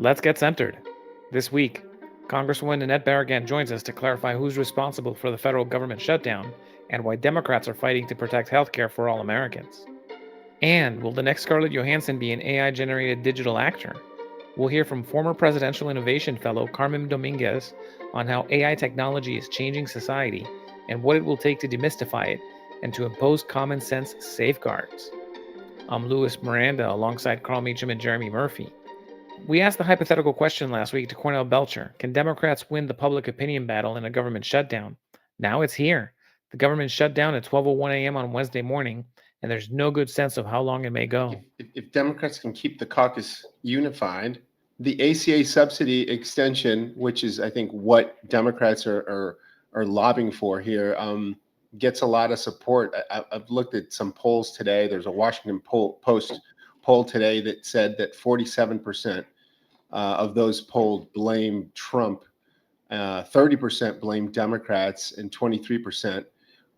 Let's get centered. This week, Congresswoman Nanette Barragán joins us to clarify who's responsible for the federal government shutdown and why Democrats are fighting to protect healthcare for all Americans. And will the next Scarlett Johansson be an AI-generated digital actor? We'll hear from former Presidential Innovation Fellow Carmen Dominguez on how AI technology is changing society and what it will take to demystify it and to impose common sense safeguards. I'm Louis Miranda alongside Carl Meacham and Jeremy Murphy. We asked the hypothetical question last week to Cornell Belcher. Can Democrats win the public opinion battle in a government shutdown? Now it's here. The government shut down at 12:01 a.m. on Wednesday morning, and there's no good sense of how long it may go. If Democrats can keep the caucus unified, the ACA subsidy extension, which is, I think, what Democrats are lobbying for here, gets a lot of support. I've looked at some polls today. There's a Washington Post poll today that said that 47% of those polled blame Trump, 30% blame Democrats, and 23%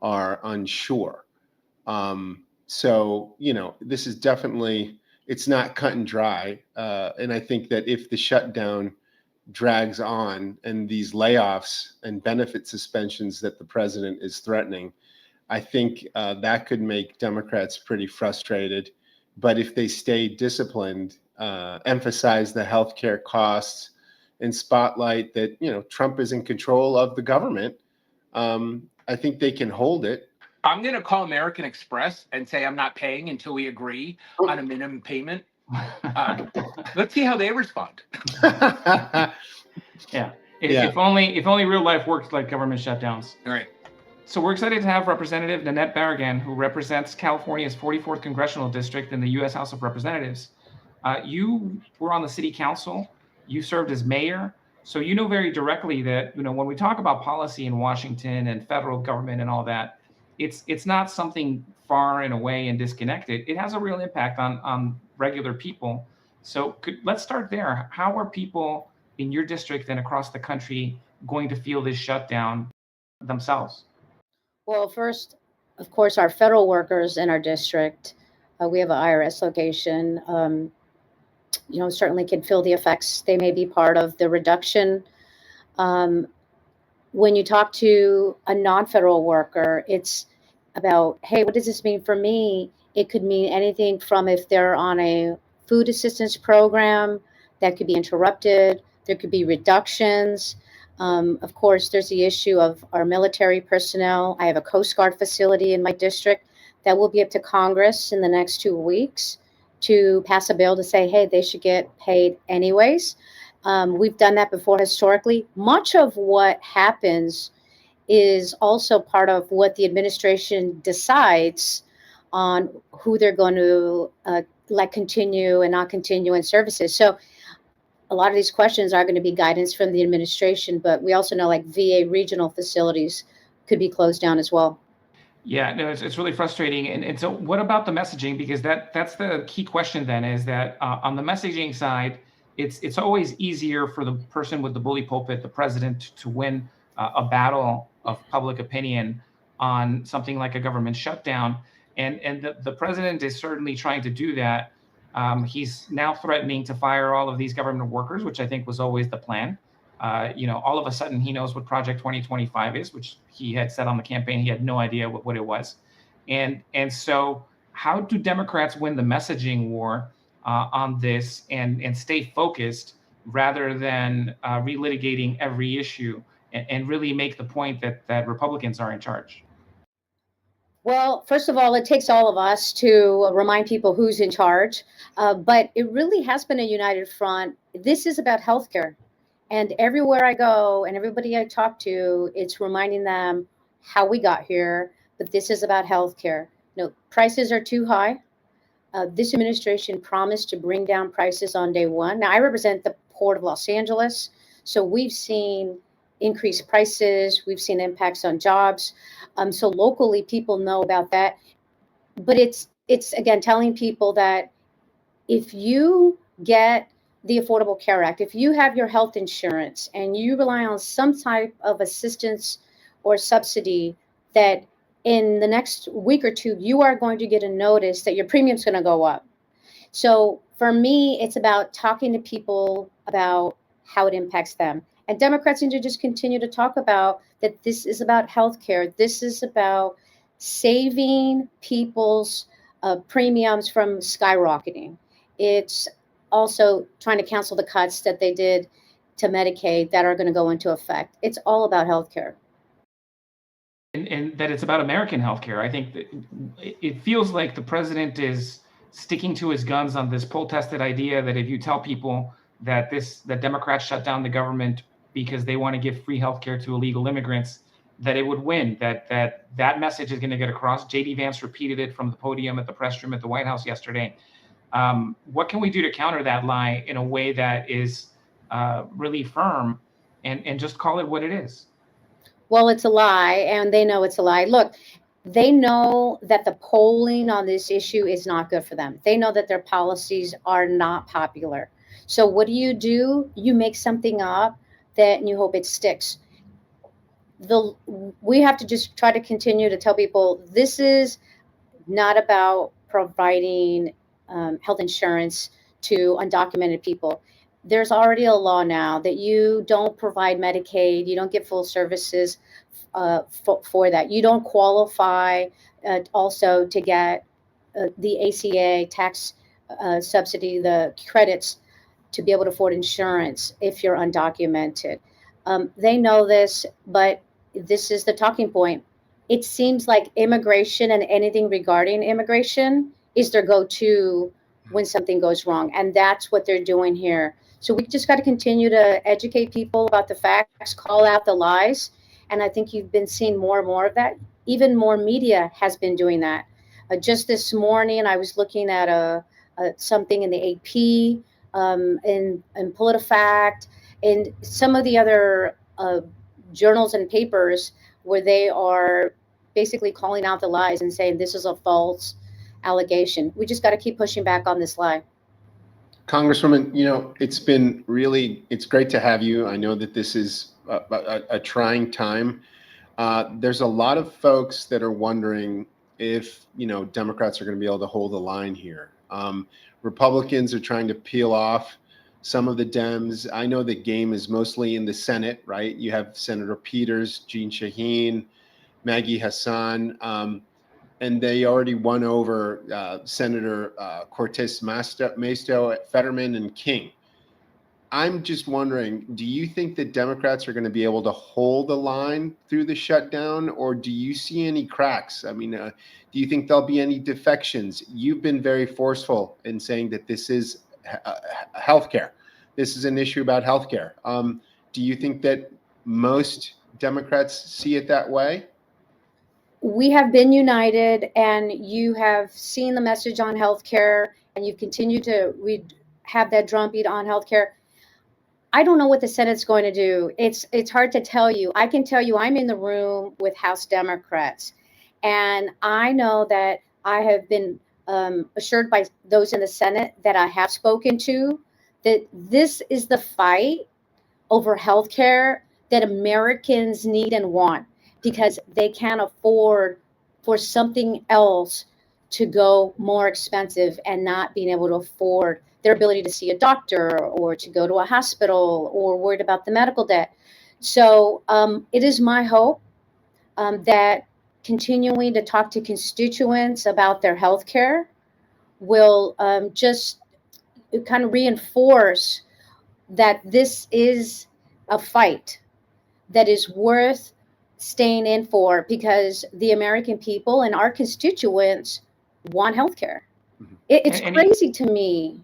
are unsure. So, this is definitely, it's not cut and dry. And I think that if the shutdown drags on and these layoffs and benefit suspensions that the president is threatening, I think that could make Democrats pretty frustrated. But if they stay disciplined, emphasize the healthcare costs, and spotlight that, Trump is in control of the government, I think they can hold it. I'm going to call American Express and say I'm not paying until we agree on a minimum payment. Let's see how they respond. If only real life worked like government shutdowns. All right. So we're excited to have Representative Nanette Barragán, who represents California's 44th Congressional District in the U.S. House of Representatives. You were on the city council. You served as mayor. So you know very directly that, when we talk about policy in Washington and federal government and all that, it's not something far and away and disconnected. It has a real impact on regular people. So let's start there. How are people in your district and across the country going to feel this shutdown themselves? Well, first, of course, our federal workers in our district, we have an IRS location, certainly can feel the effects. They may be part of the reduction. When you talk to a non-federal worker, it's about, hey, what does this mean for me? It could mean anything from if they're on a food assistance program, that could be interrupted. There could be reductions. Of course, there's the issue of our military personnel. I have a Coast Guard facility in my district that will be up to Congress in the next 2 weeks to pass a bill to say, hey, they should get paid anyways. We've done that before historically. Much of what happens is also part of what the administration decides on who they're going to let continue and not continue in services. So a lot of these questions are going to be guidance from the administration, but we also know like VA regional facilities could be closed down as well. Yeah, no, it's really frustrating. And so what about the messaging? Because that's the key question then, is that on the messaging side, it's always easier for the person with the bully pulpit, the president, to win a battle of public opinion on something like a government shutdown. And the president is certainly trying to do that. He's now threatening to fire all of these government workers, which I think was always the plan. All of a sudden he knows what Project 2025 is, which he had said on the campaign. He had no idea what it was. And so how do Democrats win the messaging war on this and stay focused rather than relitigating every issue and really make the point that Republicans are in charge? Well, first of all, it takes all of us to remind people who's in charge. But it really has been a united front. This is about healthcare. And everywhere I go and everybody I talk to, it's reminding them how we got here. But this is about healthcare. Prices are too high. This administration promised to bring down prices on day one. Now, I represent the Port of Los Angeles. So we've seen increased prices. We've seen impacts on jobs. So locally, people know about that. But it's again, telling people that if you get the Affordable Care Act, if you have your health insurance and you rely on some type of assistance or subsidy, that in the next week or two, you are going to get a notice that your premium's going to go up. So for me, it's about talking to people about how it impacts them. And Democrats need to just continue to talk about that this is about healthcare. This is about saving people's premiums from skyrocketing. It's also trying to cancel the cuts that they did to Medicaid that are going to go into effect. It's all about healthcare. And that it's about American healthcare. I think that it feels like the president is sticking to his guns on this poll-tested idea that if you tell people that Democrats shut down the government because they want to give free healthcare to illegal immigrants, that it would win. That message is going to get across. J.D. Vance repeated it from the podium at the press room at the White House yesterday. What can we do to counter that lie in a way that is really firm and just call it what it is? Well, it's a lie, and they know it's a lie. Look, they know that the polling on this issue is not good for them. They know that their policies are not popular. So what do? You make something up and you hope it sticks. We have to just try to continue to tell people this is not about providing health insurance to undocumented people. There's already a law now that you don't provide Medicaid, you don't get full services for that. You don't qualify also to get the ACA tax subsidy, the credits to be able to afford insurance if you're undocumented. They know this, but this is the talking point. It seems like immigration and anything regarding immigration is their go-to when something goes wrong. And that's what they're doing here. So we just got to continue to educate people about the facts, call out the lies. And I think you've been seeing more and more of that. Even more media has been doing that. Just this morning, I was looking at something in the AP, in PolitiFact, and some of the other journals and papers where they are basically calling out the lies and saying this is a false allegation. We just got to keep pushing back on this lie. Congresswoman, it's great to have you. I know that this is a trying time. There's a lot of folks that are wondering if, Democrats are going to be able to hold the line here. Republicans are trying to peel off some of the Dems. I know the game is mostly in the Senate, right? You have Senator Peters, Jeanne Shaheen, Maggie Hassan, and they already won over Senator Cortez Masto, Fetterman, and King. I'm just wondering, do you think that Democrats are going to be able to hold the line through the shutdown, or do you see any cracks? I mean, do you think there'll be any defections? You've been very forceful in saying that this is healthcare. This is an issue about healthcare. Do you think that most Democrats see it that way? We have been united, and you have seen the message on healthcare, and you've continued to have that drumbeat on healthcare. I don't know what the Senate's going to do. It's hard to tell you. I can tell you I'm in the room with House Democrats, and I know that I have been assured by those in the Senate that I have spoken to that this is the fight over healthcare that Americans need and want, because they can't afford for something else to go more expensive and not being able to afford their ability to see a doctor or to go to a hospital or worried about the medical debt. So it is my hope that continuing to talk to constituents about their health care will just kind of reinforce that this is a fight that is worth staying in for, because the American people and our constituents want health care. It's crazy to me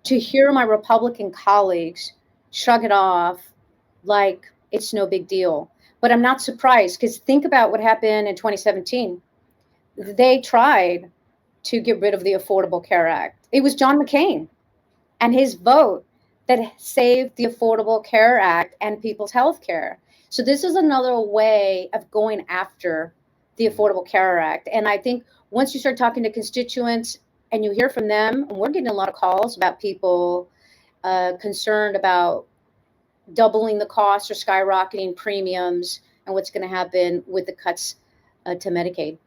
to hear my Republican colleagues shrug it off like it's no big deal. But I'm not surprised, because think about what happened in 2017. They tried to get rid of the Affordable Care Act. It was John McCain and his vote that saved the Affordable Care Act and people's health care. So this is another way of going after the Affordable Care Act. And I think once you start talking to constituents and you hear from them, and we're getting a lot of calls about people concerned about doubling the cost or skyrocketing premiums and what's going to happen with the cuts to Medicaid.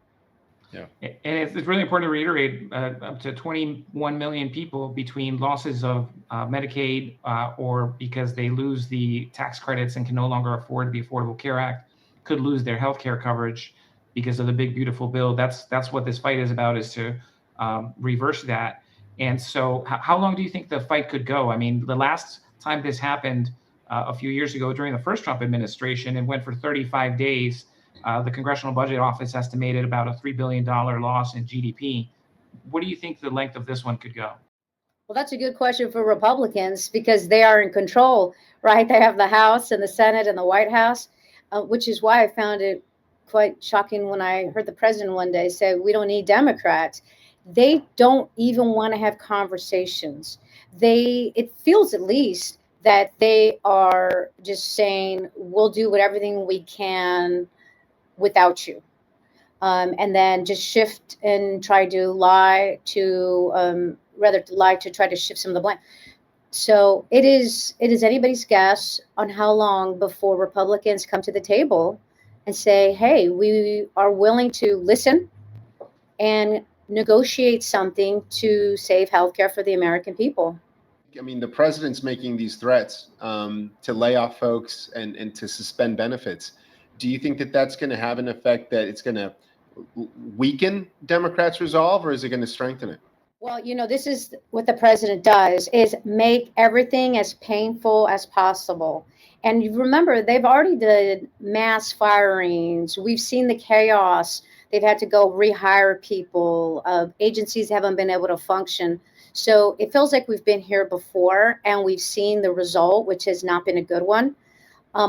And it's really important to reiterate, up to 21 million people between losses of Medicaid or because they lose the tax credits and can no longer afford the Affordable Care Act, could lose their health care coverage because of the big, beautiful bill. That's what this fight is about, is to reverse that. And so how long do you think the fight could go? I mean, the last time this happened a few years ago during the first Trump administration, it went for 35 days. The Congressional Budget Office estimated about a $3 billion loss in GDP. What do you think the length of this one could go? Well, that's a good question for Republicans because they are in control, right? They have the House and the Senate and the White House, which is why I found it quite shocking when I heard the president one day say, we don't need Democrats. They don't even want to have conversations. It feels at least that they are just saying, we'll do everything we can without you. And then just shift and try to lie to, rather lie to try to shift some of the blame. So it is anybody's guess on how long before Republicans come to the table and say, hey, we are willing to listen and negotiate something to save healthcare for the American people. I mean, the president's making these threats to lay off folks and to suspend benefits. Do you think that that's going to have an effect, that it's going to weaken Democrats' resolve, or is it going to strengthen it? Well, this is what the president does, is make everything as painful as possible. And you remember, they've already did mass firings. We've seen the chaos. They've had to go rehire people. Agencies haven't been able to function. So it feels like we've been here before and we've seen the result, which has not been a good one.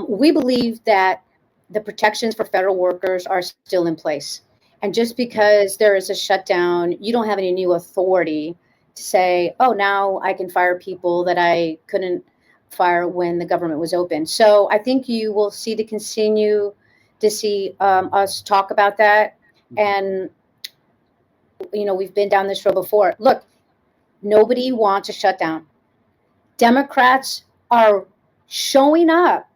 We believe that the protections for federal workers are still in place. And just because there is a shutdown, you don't have any new authority to say, oh, now I can fire people that I couldn't fire when the government was open. So I think you will continue to see us talk about that. And, we've been down this road before. Look, nobody wants a shutdown. Democrats are showing up.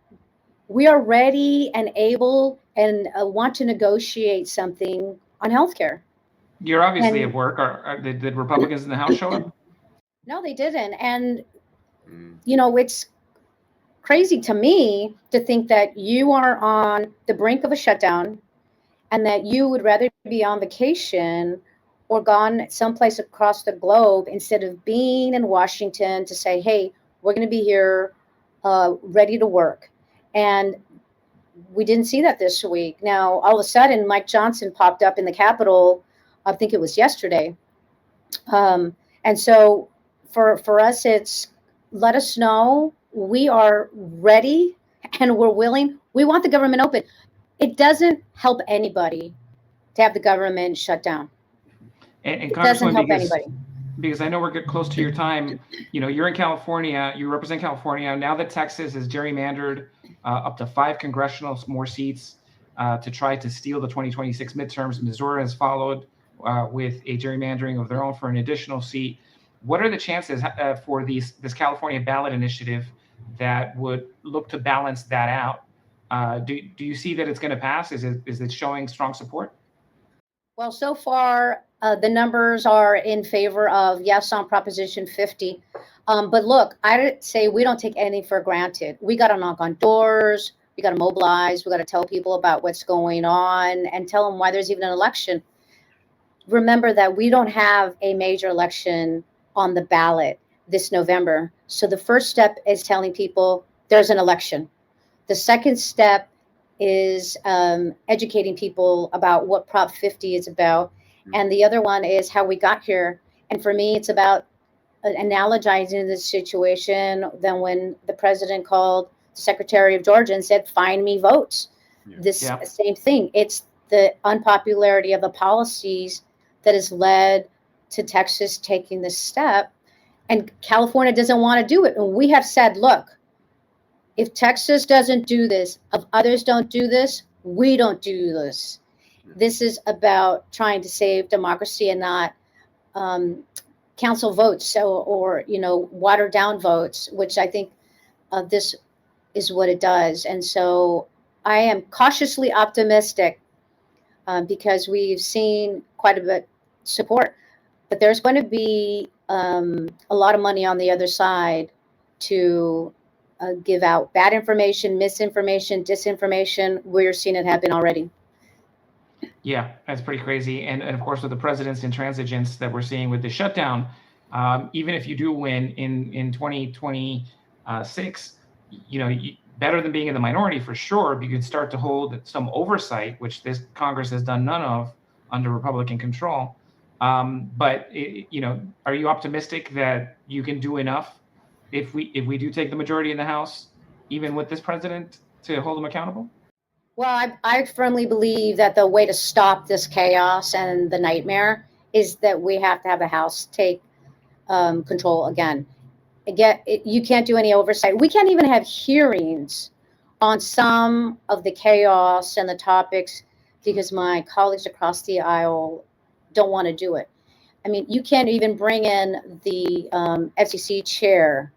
We are ready and able and want to negotiate something on healthcare. You're obviously at work. Did Republicans in the House show up? No, they didn't. And, it's crazy to me to think that you are on the brink of a shutdown and that you would rather be on vacation or gone someplace across the globe instead of being in Washington to say, hey, we're going to be here ready to work. And we didn't see that this week. Now, all of a sudden, Mike Johnson popped up in the Capitol, I think it was yesterday. And so for us, it's let us know. We are ready and we're willing. We want the government open. It doesn't help anybody to have the government shut down. And it doesn't help anybody. Because I know we're getting close to your time. You're in California, you represent California. Now that Texas is gerrymandered up to 5 congressional more seats to try to steal the 2026 midterms, Missouri has followed with a gerrymandering of their own for an additional seat. What are the chances for this California ballot initiative that would look to balance that out? Do you see that it's going to pass? Is it showing strong support? Well, so far, the numbers are in favor of yes on Proposition 50. But look, I'd say we don't take anything for granted. We got to knock on doors. We got to mobilize. We got to tell people about what's going on and tell them why there's even an election. Remember that we don't have a major election on the ballot this November. So the first step is telling people there's an election. The second step is educating people about what Prop 50 is about. And the other one is how we got here. And for me, it's about analogizing this situation than when the president called the Secretary of Georgia and said, find me votes. Same thing. It's the unpopularity of the policies that has led to Texas taking this step. And California doesn't want to do it. And we have said, look, if Texas doesn't do this, if others don't do this, we don't do this. This is about trying to save democracy and not council votes or water down votes, which I think this is what it does. And so I am cautiously optimistic because we've seen quite a bit support. But there's going to be a lot of money on the other side to give out bad information, misinformation, disinformation. We're seeing it happen already. Yeah, that's pretty crazy. And of course, with the president's intransigence that we're seeing with the shutdown, even if you do win in 2026, better than being in the minority for sure, but you can start to hold some oversight, which this Congress has done none of under Republican control. But are you optimistic that you can do enough if we do take the majority in the House, even with this president, to hold them accountable? Well, I firmly believe that the way to stop this chaos and the nightmare is that we have to have the House take control again. You can't do any oversight. We can't even have hearings on some of the chaos and the topics because my colleagues across the aisle don't want to do it. I mean, you can't even bring in the FCC chair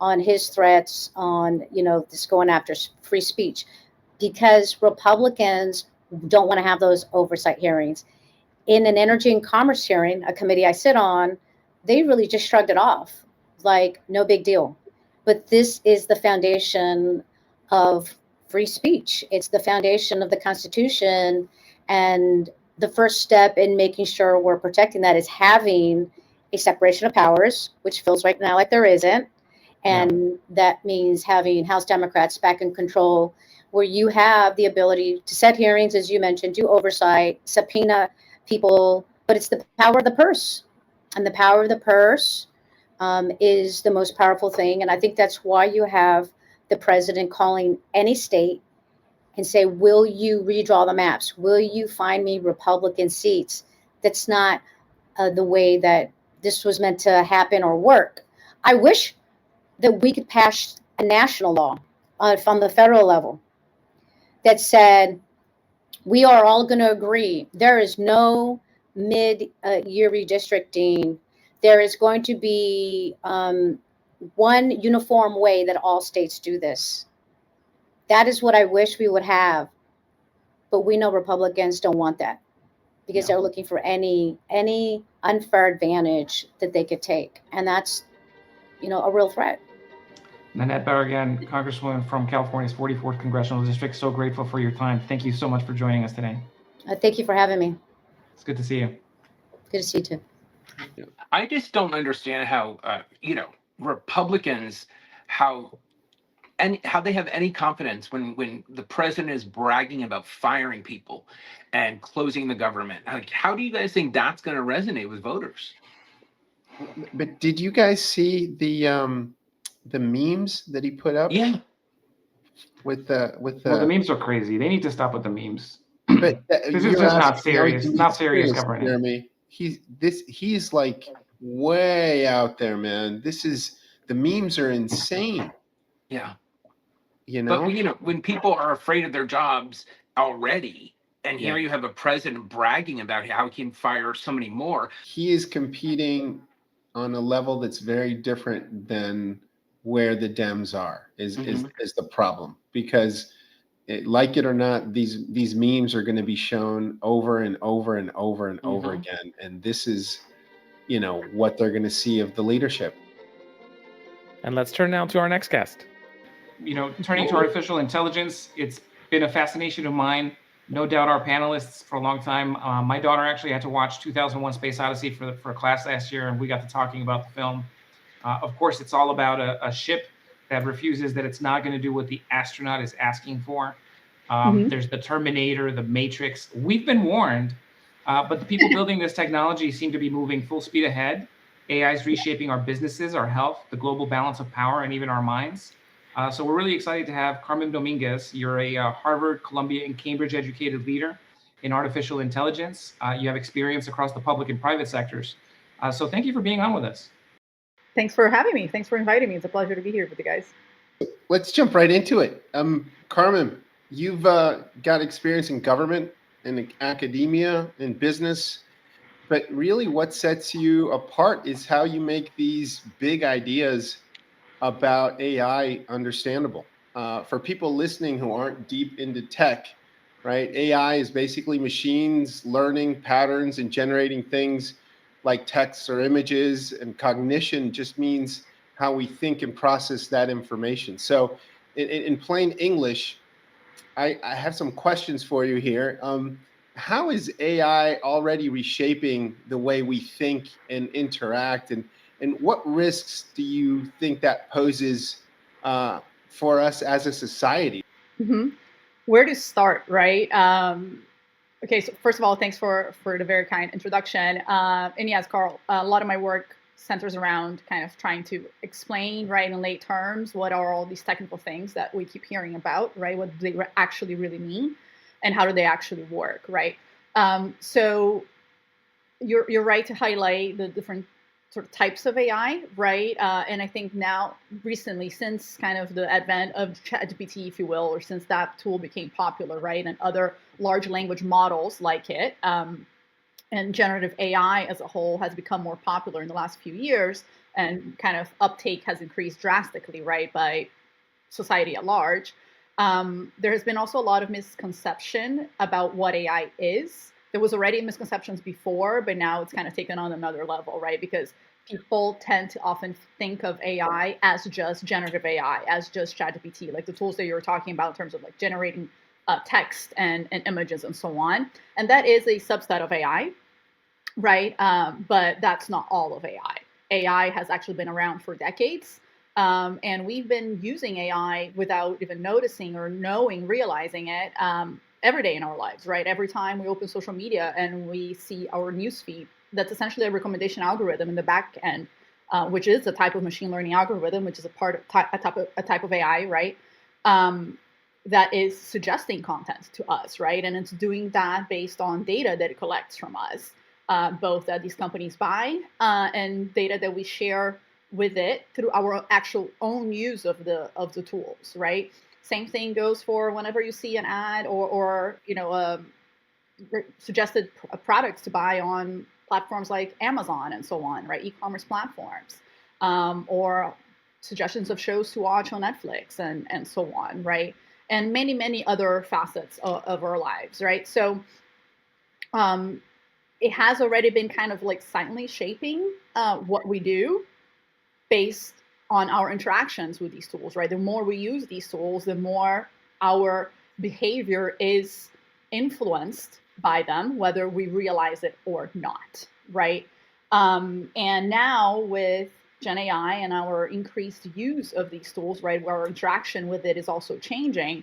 on his threats on, this going after free speech, because Republicans don't want to have those oversight hearings. In an Energy and Commerce hearing, a committee I sit on, they really just shrugged it off, like no big deal. But this is the foundation of free speech. It's the foundation of the Constitution. And the first step in making sure we're protecting that is having a separation of powers, which feels right now like there isn't. And that means having House Democrats back in control, where you have the ability to set hearings, as you mentioned, do oversight, subpoena people, but it's the power of the purse. And the power of the purse is the most powerful thing. And I think that's why you have the president calling any state and say, will you redraw the maps? Will you find me Republican seats? That's not the way that this was meant to happen or work. I wish that we could pass a national law from the federal level that said, we are all going to agree. There is no mid-year redistricting. There is going to be one uniform way that all states do this. That is what I wish we would have. But we know Republicans don't want that because they're looking for any unfair advantage that they could take. And that's, a real threat. Nanette Barragán, Congresswoman from California's 44th Congressional District. So grateful for your time. Thank you so much for joining us today. Thank you for having me. It's good to see you. Good to see you too. I just don't understand how, Republicans, how they have any confidence when the president is bragging about firing people and closing the government. Like, how do you guys think that's going to resonate with voters? But did you guys see the memes that he put up? Yeah. With the Well, the memes are crazy. They need to stop with the memes. But this is just not serious. Not serious government. Jeremy, he's like way out there, man. The memes are insane. Yeah. But when people are afraid of their jobs already, and here you have a president bragging about how he can fire so many more. He is competing on a level that's very different than where the Dems are. Is the problem, because like it or not, these memes are going to be shown over and over and over and over again, and this is what they're going to see of the leadership. And let's turn now to our next guest. Turning to artificial intelligence, it's been a fascination of mine. No doubt our panelists for a long time. My daughter actually had to watch 2001 Space Odyssey for a class last year, and we got to talking about the film. Of course, it's all about a ship that refuses that it's not going to do what the astronaut is asking for. There's the Terminator, the Matrix. We've been warned, but the people building this technology seem to be moving full speed ahead. AI is reshaping our businesses, our health, the global balance of power, and even our minds. So we're really excited to have Carmen Dominguez. You're a Harvard, Columbia, and Cambridge educated leader in artificial intelligence. You have experience across the public and private sectors. So thank you for being on with us. Thanks for having me. Thanks for inviting me. It's a pleasure to be here with you guys. Let's jump right into it. Carmen, you've got experience in government, in academia, in business, but really what sets you apart is how you make these big ideas about AI understandable. For people listening who aren't deep into tech, right? AI is basically machines learning patterns and generating things like texts or images, and cognition just means how we think and process that information. So in plain English, I have some questions for you here. How is AI already reshaping the way we think and interact, and what risks do you think that poses for us as a society? Hmm. Where to start, right? Okay, so first of all, thanks for the very kind introduction. And yes, Carl, a lot of my work centers around kind of trying to explain, right, in lay terms, what are all these technical things that we keep hearing about, right? What do they actually really mean, and how do they actually work, right? So you're right to highlight the different sort of types of AI, right? And I think now, recently, since kind of the advent of ChatGPT, if you will, or since that tool became popular, right, and other large language models like it, and generative AI as a whole has become more popular in the last few years, and kind of uptake has increased drastically, right, by society at large. There has been also a lot of misconception about what AI is. There was already misconceptions before, but now it's kind of taken on another level, right? Because people tend to often think of AI as just generative AI, as just ChatGPT, like the tools that you were talking about in terms of like generating text and images and so on. And that is a subset of AI, right? But that's not all of AI. AI has actually been around for decades. And we've been using AI without even noticing or knowing, realizing it every day in our lives, right? Every time we open social media and we see our newsfeed, that's essentially a recommendation algorithm in the back end, which is a type of machine learning algorithm, which is a type of AI, right? That is suggesting content to us, right? And it's doing that based on data that it collects from us, both that these companies buy and data that we share with it through our actual own use of the tools, right? Same thing goes for whenever you see an ad or suggested products to buy on platforms like Amazon and so on, right? E-commerce platforms, or suggestions of shows to watch on Netflix and so on, right? And many other facets of our lives, right? So it has already been kind of like silently shaping what we do based on our interactions with these tools, right? The more we use these tools, the more our behavior is influenced by them, whether we realize it or not, right? And now with Gen AI and our increased use of these tools, right, where our interaction with it is also changing,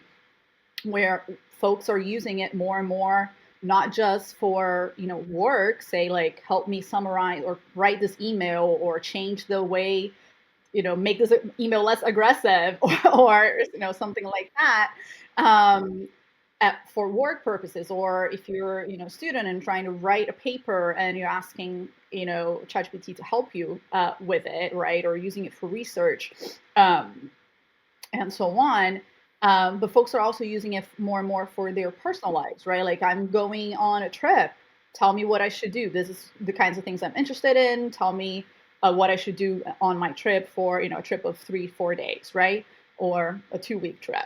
where folks are using it more and more, not just for work, say like help me summarize or write this email or change the way make this email less aggressive or something like that, for work purposes, or if you're a student and trying to write a paper and you're asking ChatGPT to help you with it, right, or using it for research, and so on. But folks are also using it more and more for their personal lives, right? Like, I'm going on a trip. Tell me what I should do. This is the kinds of things I'm interested in. Tell me what I should do on my trip for, a trip of 3-4 days, right? Or a 2-week trip.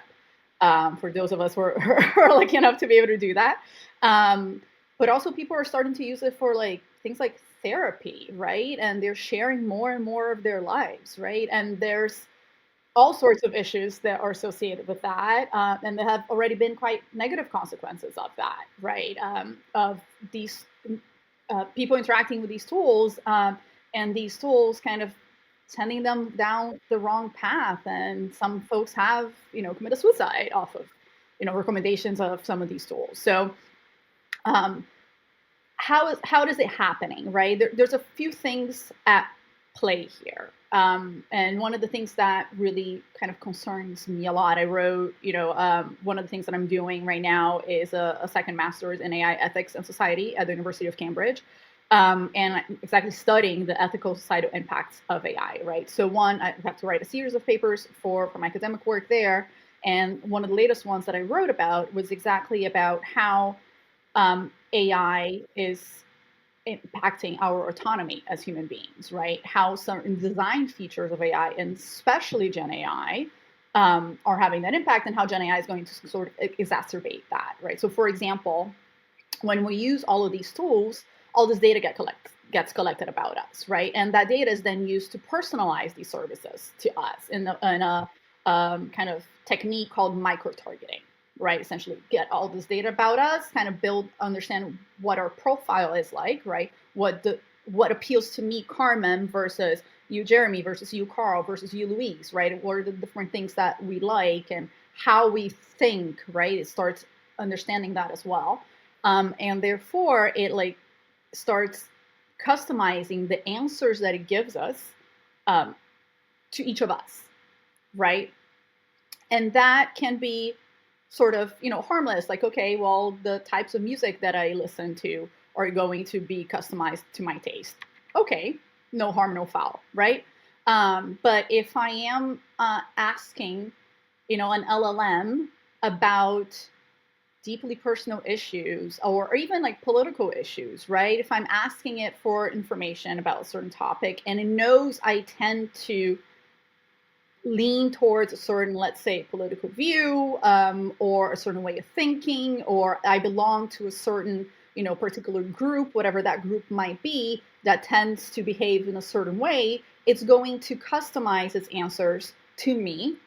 For those of us who are lucky enough to be able to do that. But also people are starting to use it for like things like therapy, right? And they're sharing more and more of their lives, right? And there's all sorts of issues that are associated with that, and there have already been quite negative consequences of that, right? Of these people interacting with these tools, and these tools kind of sending them down the wrong path, and some folks have, committed suicide off of, recommendations of some of these tools. So, how is it happening, right? There's a few things at play here. And one of the things that really kind of concerns me a lot, I wrote, one of the things that I'm doing right now is a second master's in AI ethics and society at the University of Cambridge. And I'm exactly studying the ethical societal impacts of AI, right? So one, I have to write a series of papers for my academic work there. And one of the latest ones that I wrote about was exactly about how AI is impacting our autonomy as human beings, right? How certain design features of AI, and especially Gen AI, are having that impact, and how Gen AI is going to sort of exacerbate that, right? So for example, when we use all of these tools, all this data gets collected about us, right? And that data is then used to personalize these services to us in a kind of technique called micro-targeting, right? Essentially get all this data about us, kind of understand what our profile is like, right? What appeals to me, Carmen, versus you, Jeremy, versus you, Carl, versus you, Louise, right? What are the different things that we like and how we think, right? It starts understanding that as well. And therefore, it like starts customizing the answers that it gives us to each of us, right? And that can be sort of, harmless, like, okay, well, the types of music that I listen to are going to be customized to my taste. Okay, no harm, no foul, right? But if I am asking, an LLM about deeply personal issues or even like political issues, right? If I'm asking it for information about a certain topic and it knows I tend to lean towards a certain, let's say, political view or a certain way of thinking, or I belong to a certain, particular group, whatever that group might be, that tends to behave in a certain way, it's going to customize its answers to me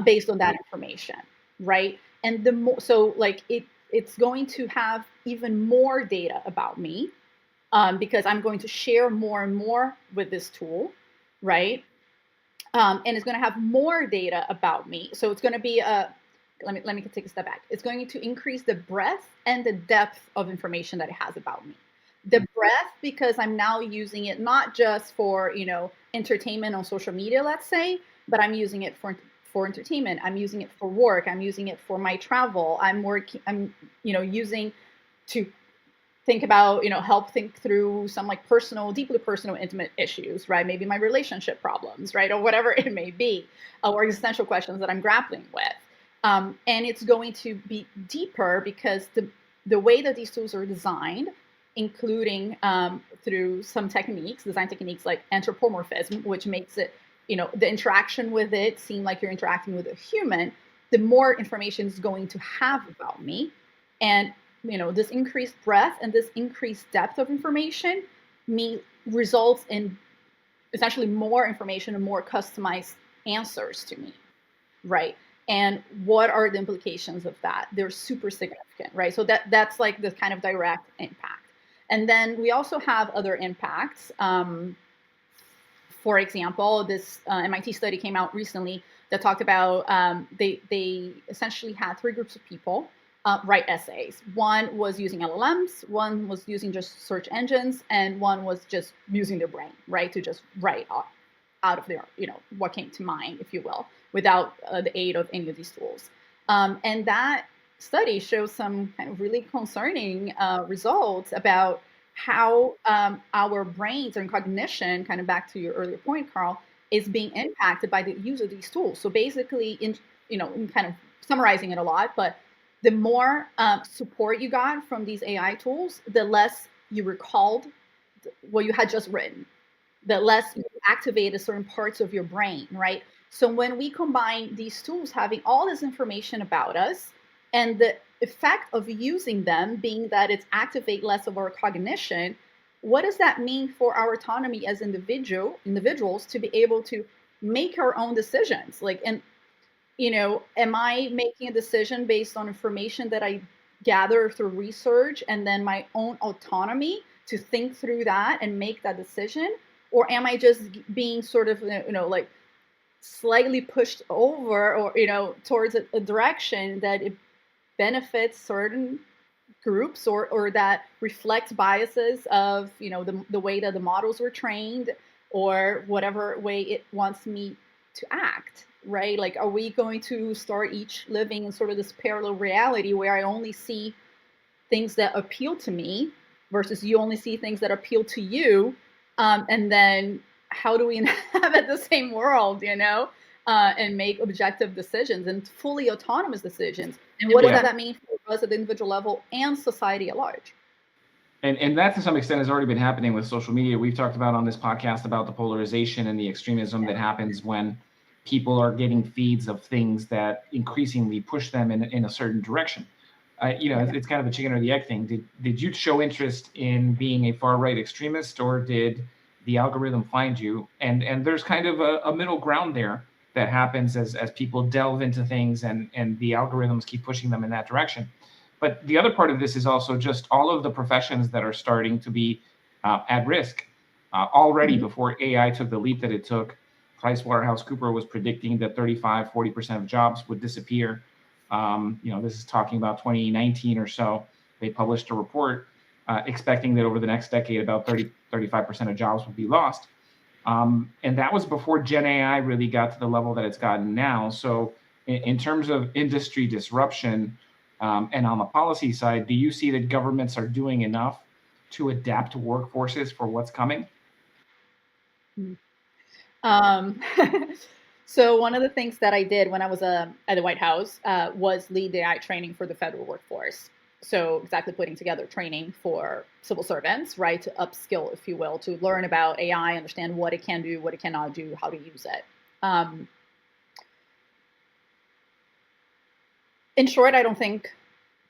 based on that information, right? And the more, so like it's going to have even more data about me because I'm going to share more and more with this tool, right? And it's going to have more data about me. So it's going to be let me take a step back. It's going to increase the breadth and the depth of information that it has about me. The breadth, because I'm now using it not just for, entertainment on social media, let's say, but I'm using it for entertainment. I'm using it for work. I'm using it for my travel. I'm using to think about, help think through some like deeply personal, intimate issues, right? Maybe my relationship problems, right? Or whatever it may be, or existential questions that I'm grappling with. And it's going to be deeper because the way that these tools are designed, including through some design techniques like anthropomorphism, which makes it, the interaction with it seem like you're interacting with a human, the more information is going to have about me. And this increased breadth and this increased depth of information results in essentially more information and more customized answers to me, right? And what are the implications of that? They're super significant, right? So that's like the kind of direct impact. And then we also have other impacts. For example, this MIT study came out recently that talked about they essentially had 3 groups of people write essays. One was using LLMs, one was using just search engines, and one was just using their brain, right, to just write out of their, what came to mind, if you will, without the aid of any of these tools. And that study shows some kind of really concerning results about how our brains and cognition, kind of back to your earlier point, Carl, is being impacted by the use of these tools. So basically, in kind of summarizing it a lot, but the more support you got from these AI tools, the less you recalled what you had just written, the less you activated certain parts of your brain, right? So when we combine these tools having all this information about us and the effect of using them being that it's activate less of our cognition, what does that mean for our autonomy as individuals to be able to make our own decisions? Like, and am I making a decision based on information that I gather through research and then my own autonomy to think through that and make that decision? Or am I just being sort of, like slightly pushed over or, towards a direction that it benefits certain groups or that reflects biases of, the way that the models were trained or whatever way it wants me to act, right? Like, are we going to start each living in sort of this parallel reality where I only see things that appeal to me versus you only see things that appeal to you? And then how do we inhabit the same world, and make objective decisions and fully autonomous decisions? And what does that mean for us at the individual level and society at large? And that to some extent has already been happening with social media. We've talked about on this podcast about the polarization and the extremism that happens when people are getting feeds of things that increasingly push them in a certain direction. It's kind of a chicken or the egg thing. Did you show interest in being a far right extremist, or did the algorithm find you? And there's kind of a middle ground there that happens as people delve into things and the algorithms keep pushing them in that direction. But the other part of this is also just all of the professions that are starting to be at risk already. Before AI took the leap that it took. PricewaterhouseCoopers was predicting that 35-40% of jobs would disappear. This is talking about 2019 or so. They published a report expecting that over the next decade, about 35% of jobs would be lost. And that was before Gen AI really got to the level that it's gotten now. So in terms of industry disruption and on the policy side, do you see that governments are doing enough to adapt workforces for what's coming? So one of the things that I did when I was at the White House was lead AI training for the federal workforce. So exactly putting together training for civil servants, right, to upskill, if you will, to learn about AI, understand what it can do, what it cannot do, how to use it. In short, I don't think,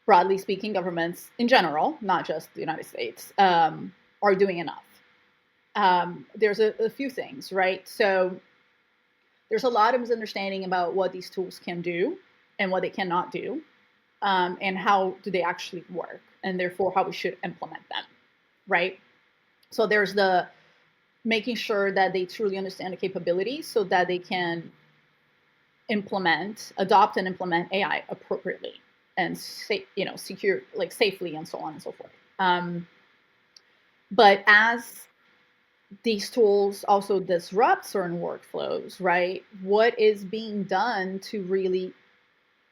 broadly speaking, governments in general, not just the United States, are doing enough. There's a few things, right? So there's a lot of misunderstanding about what these tools can do and what they cannot do, and how do they actually work, and therefore how we should implement them, right? So there's the making sure that they truly understand the capabilities so that they can adopt and implement AI appropriately and secure, like safely, and so on and so forth. But as these tools also disrupt certain workflows, right? What is being done to really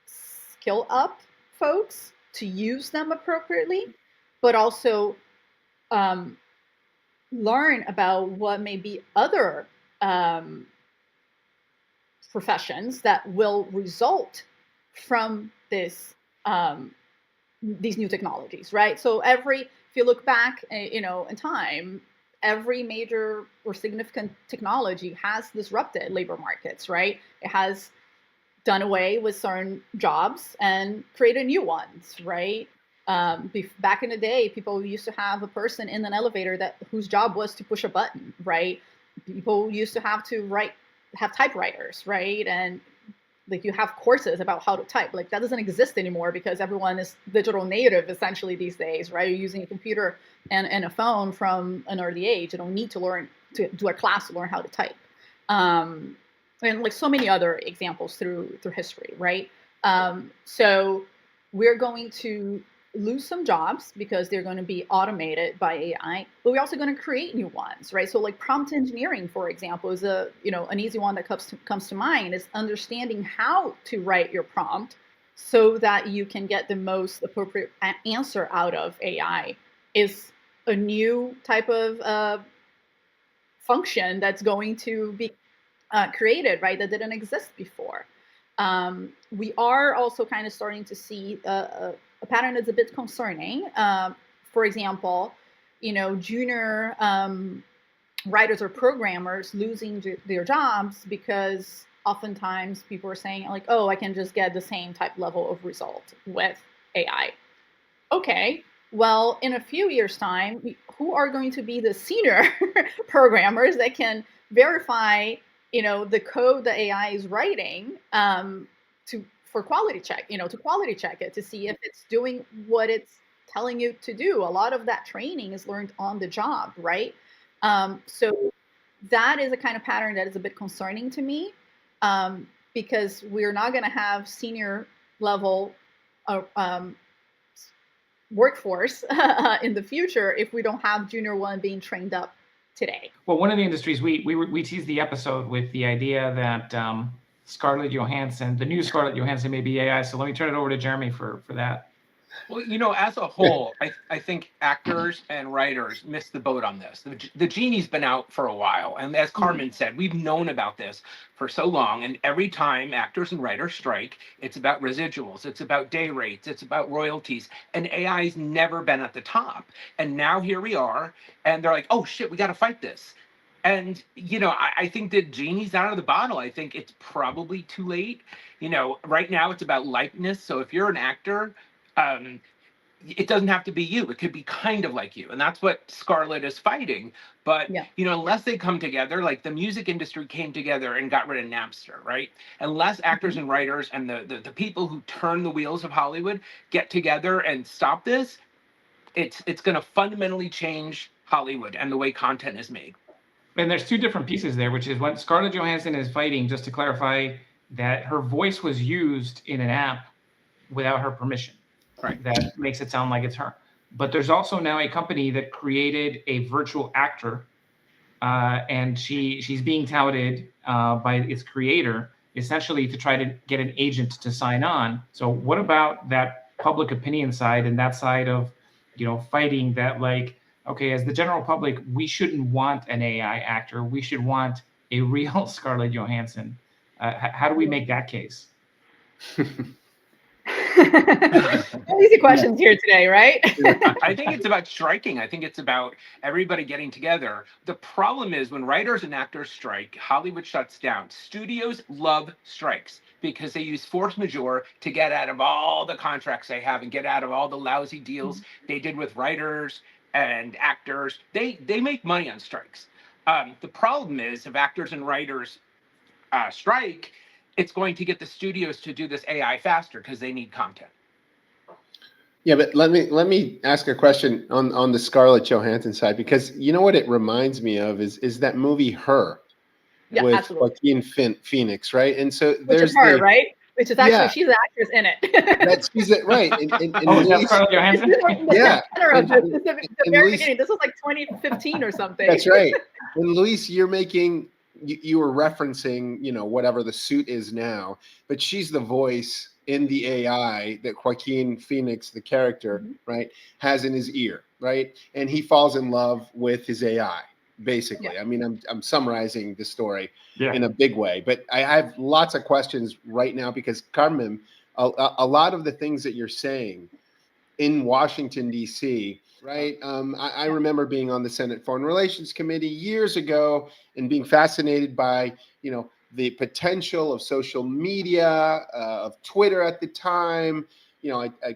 skill up folks to use them appropriately, but also learn about what may be other professions that will result from these new technologies, right? So if you look back, in time, every major or significant technology has disrupted labor markets, right? It has done away with certain jobs and created new ones, right? Back in the day, people used to have a person in an elevator whose job was to push a button, right? People used to have typewriters, right? And like you have courses about how to type. Like that doesn't exist anymore because everyone is digital native essentially these days, right? You're using a computer and a phone from an early age. You don't need to do a class to learn how to type. And like so many other examples through history, right? So we're going to lose some jobs because they're going to be automated by AI, but we're also going to create new ones, right? So like prompt engineering, for example, is an easy one that comes to mind, is understanding how to write your prompt so that you can get the most appropriate answer out of AI is a new type of function that's going to be created, right? That didn't exist before. We are also kind of starting to see a pattern that's a bit concerning. For example, junior writers or programmers losing their jobs because oftentimes people are saying like, oh, I can just get the same type level of result with AI. Okay, well, in a few years' time, who are going to be the senior programmers that can verify the code that AI is writing for quality check, to quality check it to see if it's doing what it's telling you to do. A lot of that training is learned on the job, right? So that is a kind of pattern that is a bit concerning to me, because we're not going to have senior level workforce in the future if we don't have junior one being trained up today. Well, one of the industries we teased the episode with the idea that Scarlett Johansson, the new Scarlett Johansson, may be AI. So let me turn it over to Jeremy for that. Well, as a whole, I think actors and writers missed the boat on this. The genie's been out for a while. And as Carmen said, we've known about this for so long. And every time actors and writers strike, it's about residuals, it's about day rates, it's about royalties. And AI's never been at the top. And now here we are. And they're like, oh, shit, we got to fight this. And, I think that genie's out of the bottle. I think it's probably too late. Right now it's about likeness. So if you're an actor, um, it doesn't have to be you. It could be kind of like you. And that's what Scarlett is fighting. But, Yeah. Unless they come together, like the music industry came together and got rid of Napster, right? Unless actors and writers and the people who turn the wheels of Hollywood get together and stop this, it's going to fundamentally change Hollywood and the way content is made. And there's two different pieces there, which is when Scarlett Johansson is fighting, just to clarify, that her voice was used in an app without her permission. Right. That makes it sound like it's her. But there's also now a company that created a virtual actor, and she's being touted by its creator, essentially to try to get an agent to sign on. So what about that public opinion side and that side of, fighting that, like, okay, as the general public, we shouldn't want an AI actor. We should want a real Scarlett Johansson. How do we make that case? Easy questions here today, right? I think it's about striking. I think it's about everybody getting together. The problem is when writers and actors strike, Hollywood shuts down. Studios love strikes because they use force majeure to get out of all the contracts they have and get out of all the lousy deals they did with writers and actors. They make money on strikes. The problem is if actors and writers strike, it's going to get the studios to do this AI faster because they need content. Yeah, but let me ask a question on the Scarlett Johansson side, because you know what it reminds me of is that movie Her, Yeah, with absolutely. Joaquin Phoenix, right? And so Which there's is her, right? Which is actually, Yeah. she's the actress in it. That's she's it, right? And Oh, is that Luis, Scarlett Johansson? Yeah. Of this, And- the and very Luis- beginning. This was like 2015 or something. That's right. And Luis, you're making you were referencing, whatever the suit is now, but she's the voice in the AI that Joaquin Phoenix, the character, right, has in his ear, right? And he falls in love with his AI, basically. Yeah. I mean, I'm summarizing the story Yeah. in a big way, but I have lots of questions right now because Carmen, a lot of the things that you're saying in Washington, D.C., right? I remember being on the Senate Foreign Relations Committee years ago and being fascinated by, the potential of social media, of Twitter at the time.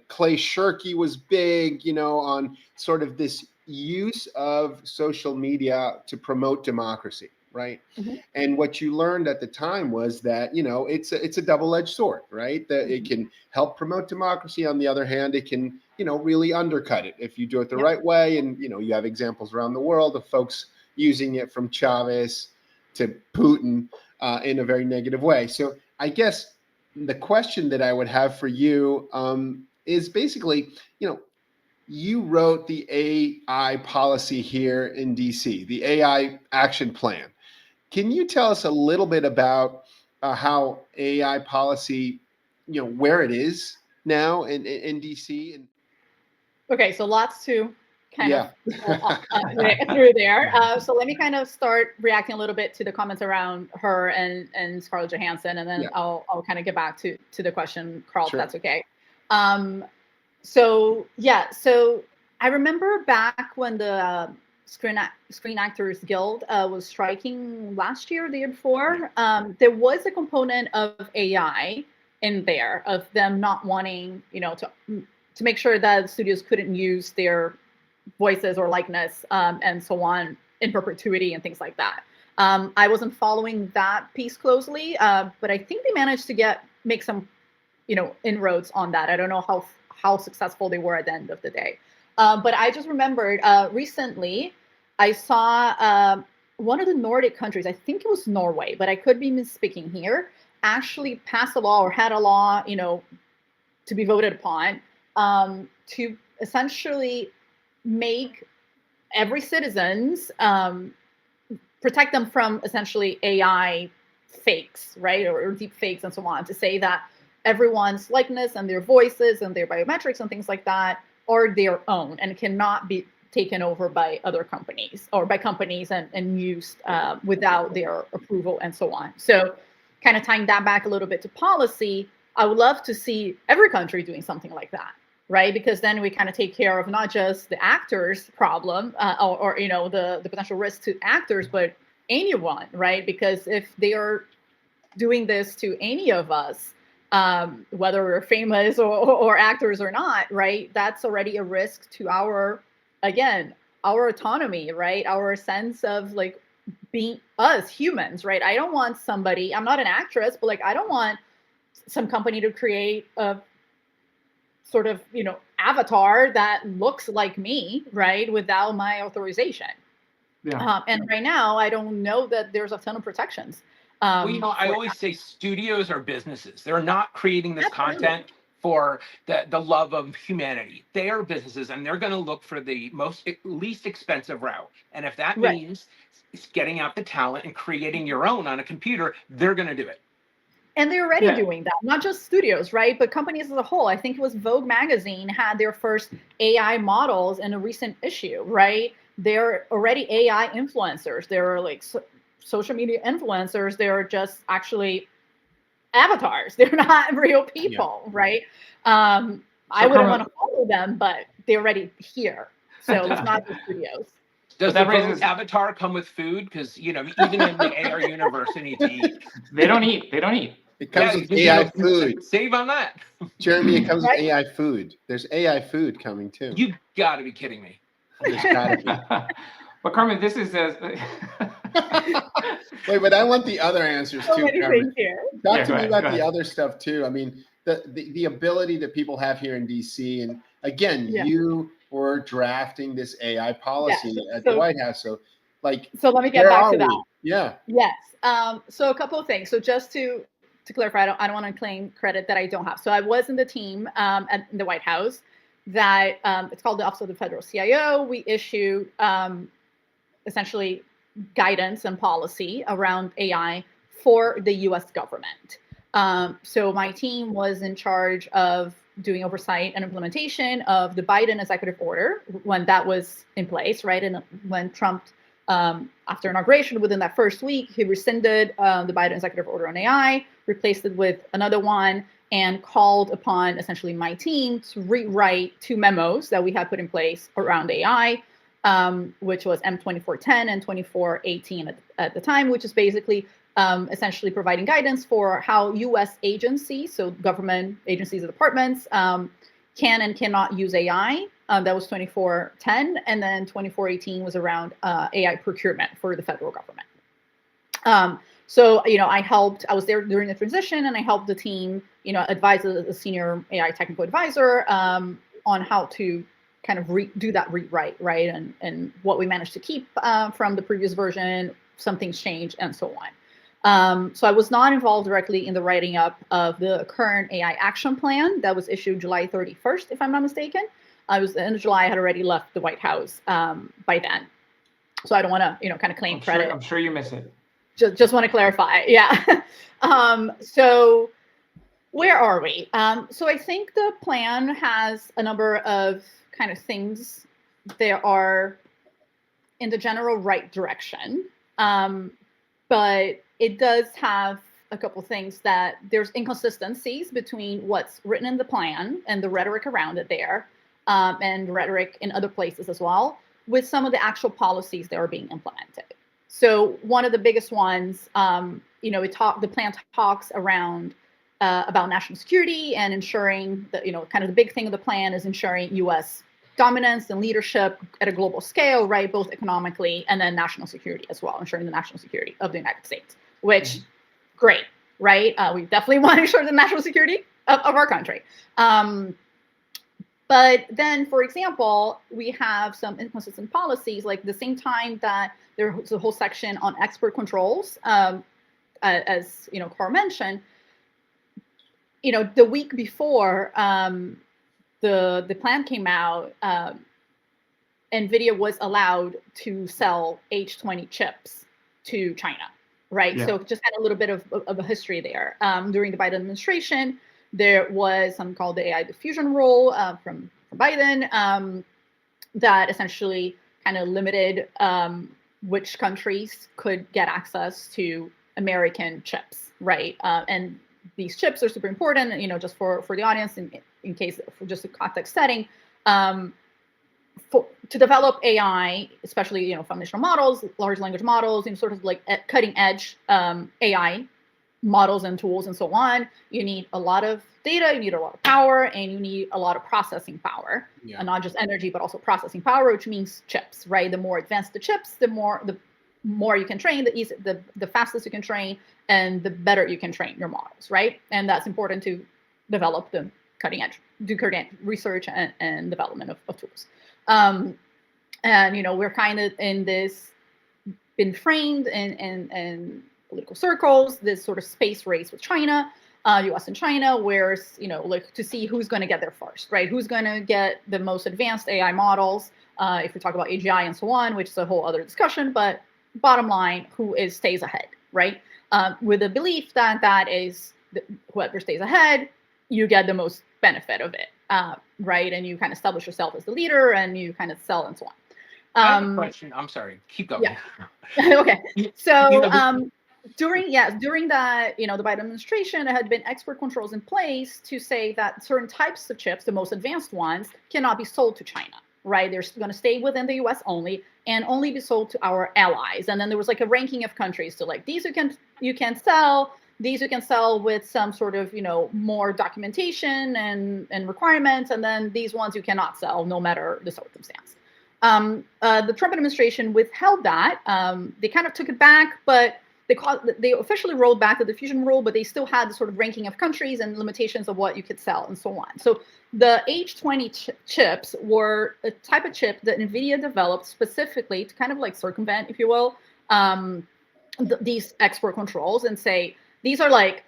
Clay Shirky was big, on sort of this use of social media to promote democracy, right? Mhm. And what you learned at the time was that, it's a double-edged sword, right? That it can help promote democracy. On the other hand, it can, really undercut it if you do it the right way. And, you have examples around the world of folks using it from Chavez to Putin in a very negative way. So I guess the question that I would have for you is basically, you wrote the AI policy here in DC, the AI action plan. Can you tell us a little bit about how AI policy, where it is now in DC? And Okay, so lots to kind Yeah. of through there. So let me kind of start reacting a little bit to the comments around her and Scarlett Johansson, and then Yeah. I'll kind of get back to the question, Carl, Sure. if that's okay. So I remember back when the Screen Actors Guild was striking last year, the year before. There was a component of AI in there, of them not wanting, to make sure that studios couldn't use their voices or likeness and so on in perpetuity and things like that. I wasn't following that piece closely, but I think they managed to make some, inroads on that. I don't know how successful they were at the end of the day. But I just remembered recently I saw one of the Nordic countries, I think it was Norway, but I could be misspeaking here, actually passed a law or had a law, to be voted upon to essentially make every citizens protect them from essentially AI fakes, right, or deep fakes and so on, to say that everyone's likeness and their voices and their biometrics and things like that are their own and cannot be taken over by other companies or by companies and used without their approval and so on. So kind of tying that back a little bit to policy, I would love to see every country doing something like that, right? Because then we kind of take care of not just the actors' problem or the potential risk to actors, but anyone, right? Because if they are doing this to any of us, whether we're famous or actors or not, right? That's already a risk to our, again, our autonomy, right? Our sense of like being us humans, right? I don't want somebody, I'm not an actress, but like, I don't want some company to create a sort of, avatar that looks like me, right? Without my authorization. Yeah. And right now, I don't know that there's a ton of protections. Well, I for always say studios are businesses. They're not creating this Absolutely. content for the love of humanity. They are businesses, and they're going to look for the least expensive route. And if that Right. means it's getting out the talent and creating your own on a computer, they're going to do it. And they're already Yeah. doing that, not just studios, right? But companies as a whole. I think it was Vogue magazine had their first AI models in a recent issue, right? They're already AI influencers. They're like social media influencers. They're just actually avatars. They're not real people, right? I wouldn't want to follow them, but they're already here. So it's not the studios. Does that the raises- avatar come with food? Because even in the AR universe, they need to eat. They don't eat. They don't eat. It comes with you AI food. Save on that. Jeremy, it comes Right? with AI food. There's AI food coming too. You got to be kidding me. There's gotta be. But Carmen, this is Wait, but I want the other answers So too, many Carmen. things here. Talk Yeah, to go me ahead, about go the ahead. other stuff too. I mean, the ability that people have here in DC, and again, Yeah. you were drafting this AI policy Yeah, at the White House. So, like, So let me get where back are to that. we? Yeah. Yes. So a couple of things. So just to clarify, I don't want to claim credit that I don't have. So I was in the team at the White House that it's called the Office of the Federal CIO. We issue essentially guidance and policy around AI for the U.S. government. So my team was in charge of doing oversight and implementation of the Biden executive order when that was in place, right? And when Trump, after inauguration, within that first week, he rescinded the Biden executive order on AI, replaced it with another one, and called upon essentially my team to rewrite 2 memos that we had put in place around AI, which was M2410 and 2418 at the time, which is basically essentially providing guidance for how U.S. agencies, so government agencies and departments, can and cannot use AI. That was 2410, and then 2418 was around AI procurement for the federal government. So, I was there during the transition, and I helped the team, advise a senior AI technical advisor on how to kind of do that rewrite, right? And what we managed to keep from the previous version, some things changed, and so on. So I was not involved directly in the writing up of the current AI action plan that was issued July 31st, if I'm not mistaken. I was in July, I had already left the White House by then. So I don't want to, kind of claim credit. I'm sure you miss it. Just want to clarify. Yeah. So where are we? So I think the plan has a number of kind of things that are in the general right direction. But it does have a couple things that there's inconsistencies between what's written in the plan and the rhetoric around it there, and rhetoric in other places as well, with some of the actual policies that are being implemented. So one of the biggest ones, the plan talks around about national security and ensuring that, kind of the big thing of the plan is ensuring U.S. dominance and leadership at a global scale, right? Both economically and then national security as well, ensuring the national security of the United States, which great, right? We definitely want to ensure the national security of our country. But then, for example, we have some inconsistent policies, like the same time that there's a whole section on export controls, as Carl mentioned, the week before the plan came out, NVIDIA was allowed to sell H20 chips to China, right? Yeah. So just had a little bit of a history there. During the Biden administration, there was something called the AI diffusion rule from Biden that essentially kind of limited which countries could get access to American chips, right? And these chips are super important, just for the audience, in case, for just a context setting. to develop AI, especially foundational models, large language models, sort of like cutting edge AI models and tools and so on, you need a lot of data, you need a lot of power, and you need a lot of processing power, and not just energy, but also processing power, which means chips, right? The more advanced the chips, the more you can train, the fastest you can train, and the better you can train your models, right? And that's important to develop the cutting edge research and development of tools. And we're kind of in this, been framed in political circles, this sort of space race with China, US and China, where like to see who's going to get there first, right? Who's going to get the most advanced AI models? If we talk about AGI and so on, which is a whole other discussion, but bottom line, who stays ahead, right? With the belief that is whoever stays ahead, you get the most benefit of it, right? And you kind of establish yourself as the leader, and you kind of sell and so on. I have a question. I'm sorry. Keep going. Yeah. Okay. So during that, the Biden administration, there had been export controls in place to say that certain types of chips, the most advanced ones, cannot be sold to China, right? They're going to stay within the US only, and only be sold to our allies. And then there was like a ranking of countries. So like these you can sell, these you can sell with some sort of more documentation and requirements, and then these ones you cannot sell no matter the circumstance. The Trump administration withheld that. They kind of took it back, but they officially rolled back the diffusion rule, but they still had the sort of ranking of countries and limitations of what you could sell and so on. So the H20 chips were a type of chip that NVIDIA developed specifically to kind of like circumvent, if you will, these export controls, and say, these are like,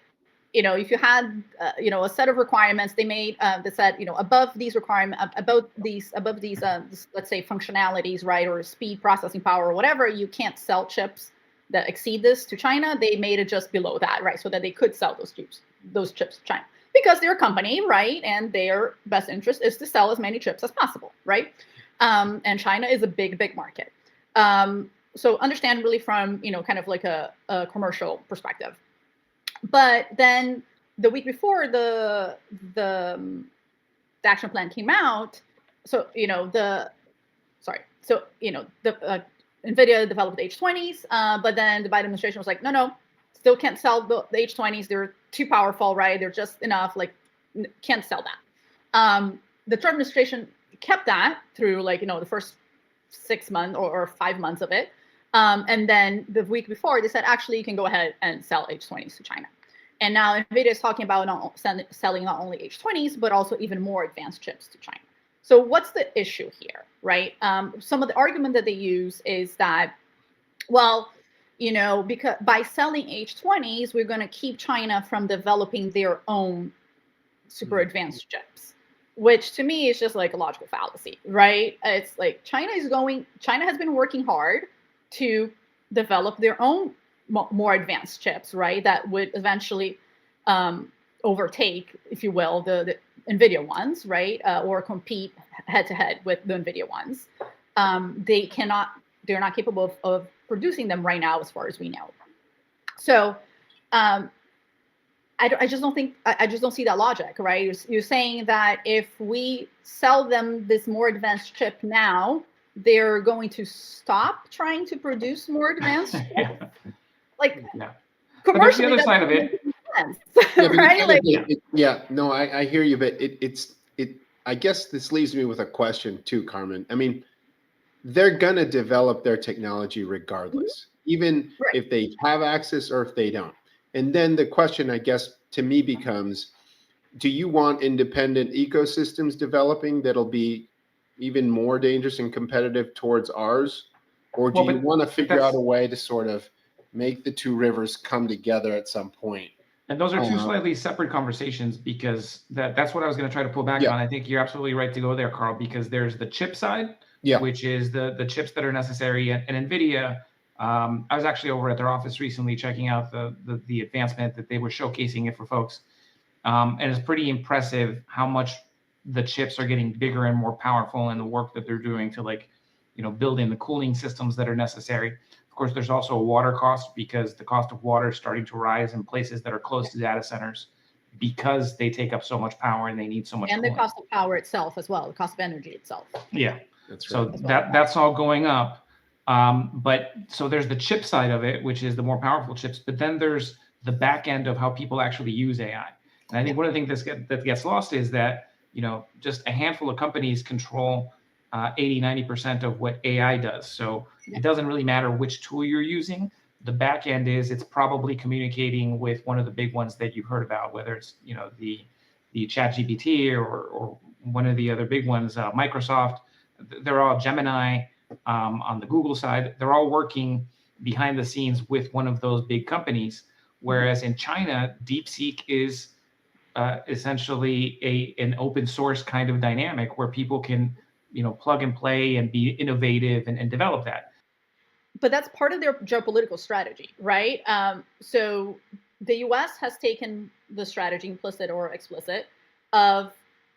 if you had, a set of requirements they made that said, above these requirements, above these, let's say functionalities, right, or speed, processing power, or whatever, you can't sell chips that exceed this to China. They made it just below that, right, so that they could sell those chips to China, because they're a company, right, and their best interest is to sell as many chips as possible, right? And China is a big market. So understand really from kind of like a commercial perspective. But then the week before the action plan came out, so NVIDIA developed the H20s, but then the Biden administration was like, no, still can't sell the H20s. They're too powerful, right? They're just enough, like can't sell that. The Trump administration kept that through the first 6 months or 5 months of it. And then the week before, they said, actually, you can go ahead and sell H20s to China. And now NVIDIA is talking about selling not only H20s, but also even more advanced chips to China. So what's the issue here, right? Some of the argument that they use is that, well, because by selling H20s, we're going to keep China from developing their own super advanced chips, which to me is just like a logical fallacy, right? It's like China has been working hard to develop their own more advanced chips, right? That would eventually overtake, if you will, the NVIDIA ones, right? Or compete head to head with the NVIDIA ones. They're not capable of producing them right now, as far as we know. So I just don't see that logic, right? You're saying that if we sell them this more advanced chip now, they're going to stop trying to produce more advanced chips? Commercially, the other side of it. Right? No, I hear you, but I guess this leaves me with a question too, Carmen. I mean, they're gonna develop their technology regardless, even if they have access or if they don't. And then the question, I guess, to me becomes, do you want independent ecosystems developing that'll be even more dangerous and competitive towards ours? Or do you want to figure out a way to sort of make the two rivers come together at some point? And those are two slightly separate conversations, because that's what I was going to try to pull back on. I think you're absolutely right to go there, Carl, because there's the chip side, which is the chips that are necessary. And NVIDIA, I was actually over at their office recently checking out the advancement that they were showcasing it for folks. And it's pretty impressive how much the chips are getting bigger and more powerful in the work that they're doing to build in the cooling systems that are necessary. Of course, there's also a water cost, because the cost of water is starting to rise in places that are close to data centers, because they take up so much power and they need so much cooling. The cost of power itself as well, the cost of energy itself. Yeah. That's So right. that's all going up. But so there's the chip side of it, which is the more powerful chips, but then there's the back end of how people actually use AI. And I think one of the things that gets lost is that, just a handful of companies control 80, 90% of what AI does. So it doesn't really matter which tool you're using. The back end it's probably communicating with one of the big ones that you've heard about, whether it's, the ChatGPT or one of the other big ones, Microsoft. They're all Gemini. On the Google side, they're all working behind the scenes with one of those big companies. Whereas in China, DeepSeek is essentially an open source kind of dynamic where people can, plug and play and be innovative and develop that. But that's part of their geopolitical strategy, right? So the U.S. has taken the strategy, implicit or explicit, of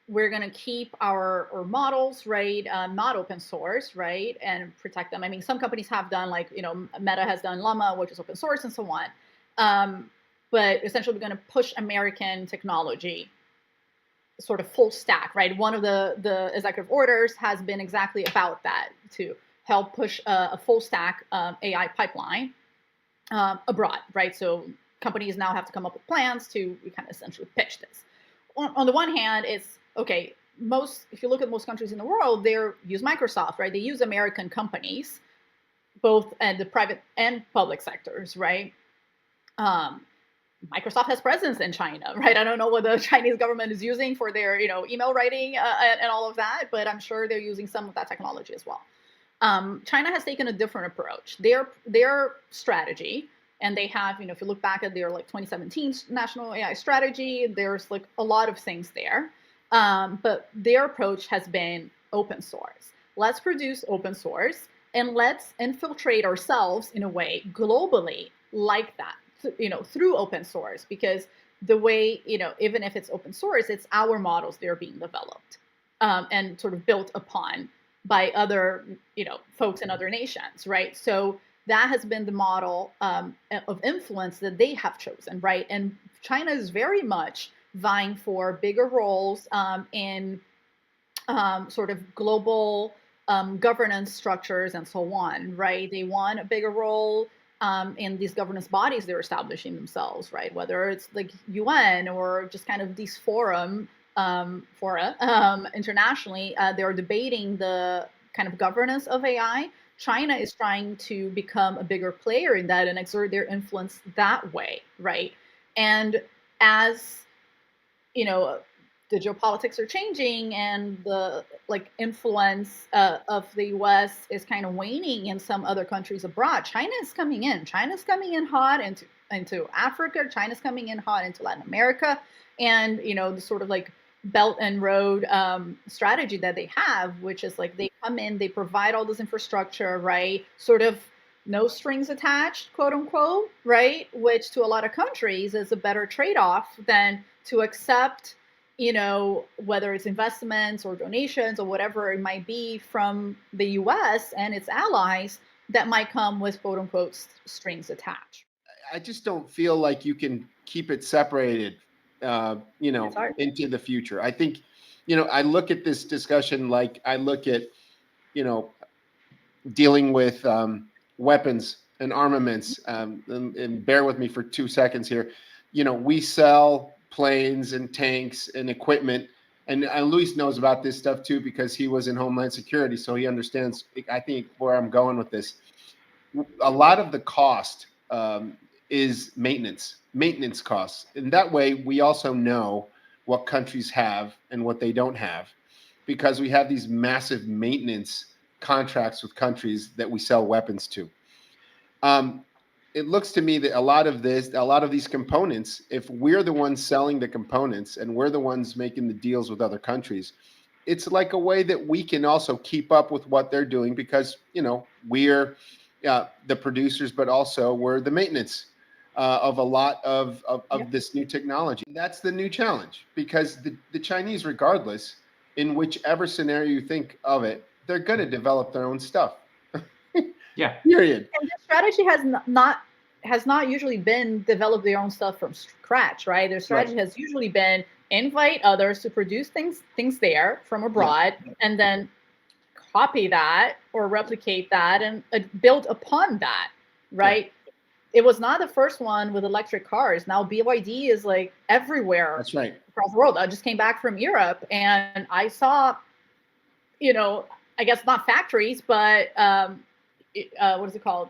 we're going to keep our models, right, not open source, right, and protect them. I mean, some companies have done, like, Meta has done Llama, which is open source, and so on. But essentially, we're going to push American technology sort of full stack, right? One of the executive orders has been exactly about that, to help push a full stack AI pipeline abroad, right? So companies now have to come up with plans to kind of essentially pitch this. On the one hand, it's okay. If you look at most countries in the world, they use Microsoft, right? They use American companies, both at the private and public sectors, right? Microsoft has presence in China, right? I don't know what the Chinese government is using for their, email writing and all of that, but I'm sure they're using some of that technology as well. China has taken a different approach. Their strategy, and they have, if you look back at their 2017 national AI strategy, there's a lot of things there. But their approach has been open source. Let's produce open source and let's infiltrate ourselves in a way globally like that, through open source, because the way, even if it's open source, it's our models that are being developed and sort of built upon by other, folks in other nations, right? So that has been the model of influence that they have chosen, right? And China is very much vying for bigger roles in sort of global governance structures and so on, right? They want a bigger role in these governance bodies they're establishing themselves, right? Whether it's like UN or just kind of these fora internationally, they're debating the kind of governance of AI. China is trying to become a bigger player in that and exert their influence that way, right? And as the geopolitics are changing and the influence of the U.S. is kind of waning in some other countries abroad, China is coming in. China's coming in hot into Africa. China's coming in hot into Latin America, and the sort of Belt and Road strategy that they have, which is they come in, they provide all this infrastructure, right? Sort of no strings attached, quote unquote, right? Which to a lot of countries is a better trade-off than to accept, whether it's investments or donations or whatever it might be from the US and its allies that might come with quote unquote strings attached. I just don't feel like you can keep it separated, into the future. I think, I look at this discussion like I look at, dealing with weapons and armaments. And bear with me for 2 seconds here. We sell planes and tanks and equipment, and Luis knows about this stuff too because he was in Homeland Security, so he understands, I think, where I'm going with this. A lot of the cost is maintenance costs, and that way we also know what countries have and what they don't have, because we have these massive maintenance contracts with countries that we sell weapons to. It looks to me that a lot of these components, if we're the ones selling the components and we're the ones making the deals with other countries, it's like a way that we can also keep up with what they're doing, because we're the producers, but also we're the maintenance of a lot of this new technology. That's the new challenge, because the Chinese, regardless, in whichever scenario you think of it, they're going to develop their own stuff. Yeah. Period. And their strategy has not usually been develop their own stuff from scratch, right? Their strategy has usually been invite others to produce things there from abroad, and then copy that or replicate that and build upon that, right? Yeah. It was not the first one with electric cars. Now BYD is like everywhere. That's right. Across the world. I just came back from Europe and I saw, you know, I guess not factories, but what is it called?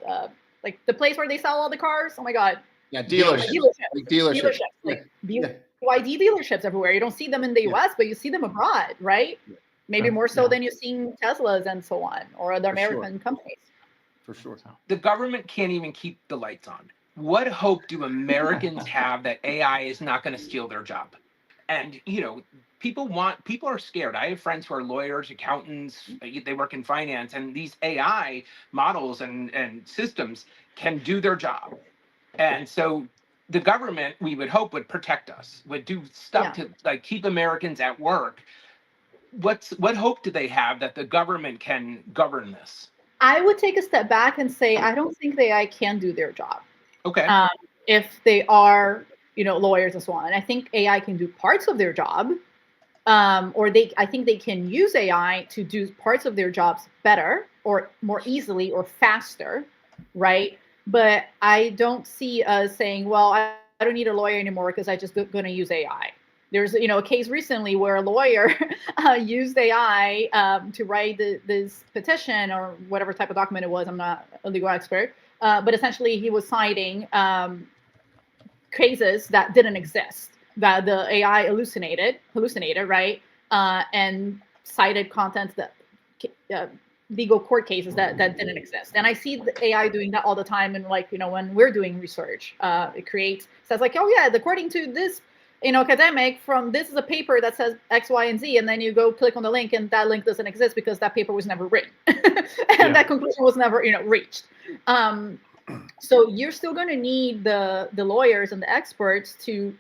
Like the place where they sell all the cars. Oh my God. Yeah, dealerships. Like dealerships. Like BYD dealerships everywhere. You don't see them in the US, but you see them abroad, right? Maybe more so than you're seeing Teslas and so on, or other American companies. For sure. The government can't even keep the lights on. What hope do Americans have that AI is not going to steal their job? And, you know, people are scared. I have friends who are lawyers, accountants, they work in finance, and these AI models and systems can do their job. And so the government, we would hope, would protect us, would do stuff to like keep Americans at work. What hope do they have that the government can govern this? I would take a step back and say, I don't think the AI can do their job. Okay. If they are, you know, lawyers and so on. And I think AI can do parts of their job, I think they can use AI to do parts of their jobs better or more easily or faster, right? But I don't see us saying, well, I don't need a lawyer anymore because I just going to use AI. There's, you know, a case recently where a lawyer used AI to write this petition or whatever type of document it was. I'm not a legal expert, but essentially he was citing cases that didn't exist, that the AI hallucinated, right? And cited contents that legal court cases that didn't exist. And I see the AI doing that all the time. And like, you know, when we're doing research, it says like, oh yeah, according to this, you know, academic from this is a paper that says X, Y, and Z, and then you go click on the link and that link doesn't exist because that paper was never written. And that conclusion was never, you know, reached. So you're still going to need the lawyers and the experts to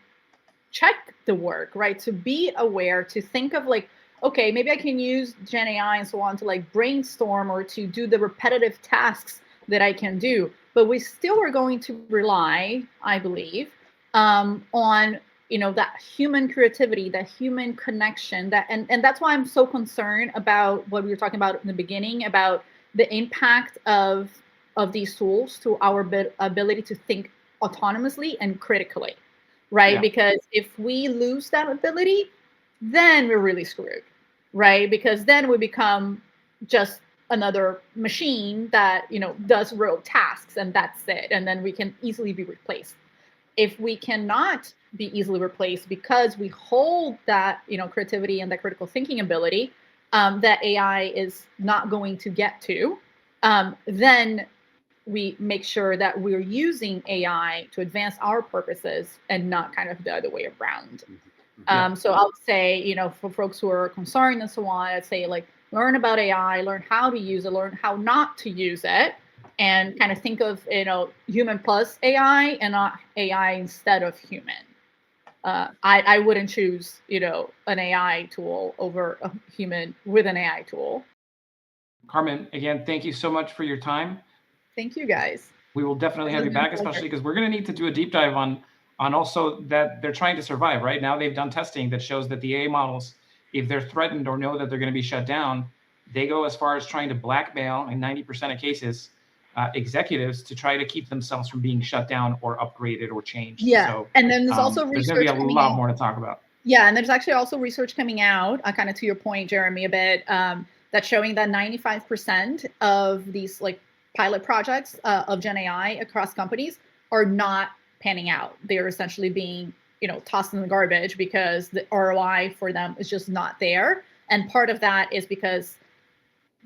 check the work, right? To be aware, to think of like, okay, maybe I can use Gen AI and so on to like brainstorm or to do the repetitive tasks that I can do. But we still are going to rely, I believe, on, you know, that human creativity, that human connection, that and that's why I'm so concerned about what we were talking about in the beginning about the impact of these tools to our ability to think autonomously and critically, right? Because if we lose that ability, then we're really screwed, right? Because then we become just another machine that, you know, does rote tasks and that's it. And then we can easily be replaced. If we cannot be easily replaced because we hold that, you know, creativity and that critical thinking ability that AI is not going to get to, then we make sure that we're using AI to advance our purposes and not kind of the other way around. So I would say, you know, for folks who are concerned and so on, I'd say like learn about AI, learn how to use it, learn how not to use it, and kind of think of, you know, human plus AI and not AI instead of human. I wouldn't choose, you know, an AI tool over a human with an AI tool. Carmen, again, thank you so much for your time. Thank you, guys. We will definitely have you back, especially because we're going to need to do a deep dive on also that they're trying to survive. Right now, they've done testing that shows that the AI models, if they're threatened or know that they're going to be shut down, they go as far as trying to blackmail, in 90% of cases, executives to try to keep themselves from being shut down or upgraded or changed. Yeah, so, and then there's also there's research going to be a lot more to talk about. Yeah, and there's actually also research coming out, kind of to your point, Jeremy, a bit, that's showing that 95% of these like pilot projects of Gen AI across companies are not panning out. They're essentially being, you know, tossed in the garbage because the ROI for them is just not there. And part of that is because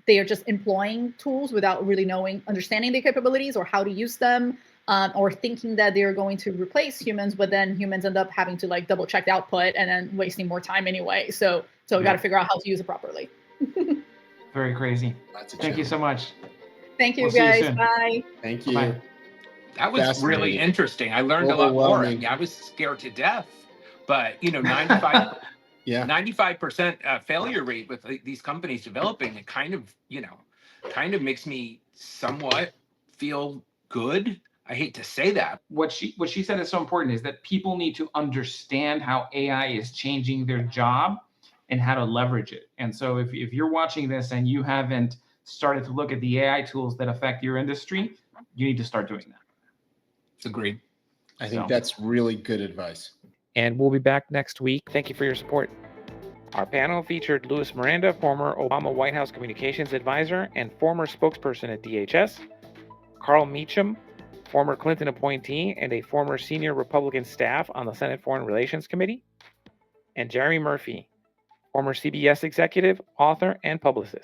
they are just employing tools without really understanding their capabilities or how to use them, or thinking that they're going to replace humans, but then humans end up having to like double check the output and then wasting more time anyway. So we got to figure out how to use it properly. Very crazy. Thank you so much. Thank you, guys. Bye. Thank you. Bye. That was really interesting. I learned a lot more. I was scared to death, but you know, 95% failure rate with these companies developing it kind of makes me somewhat feel good. I hate to say that. What she said is so important is that people need to understand how AI is changing their job and how to leverage it. And so if you're watching this and you haven't started to look at the AI tools that affect your industry, you need to start doing that. Agreed. I think So- that's really good advice. And we'll be back next week. Thank you for your support. Our panel featured Luis Miranda, former Obama White House communications advisor and former spokesperson at DHS, Carl Meacham, former Clinton appointee and a former senior Republican staff on the Senate Foreign Relations Committee, and Jerry Murphy, former CBS executive, author, and publicist.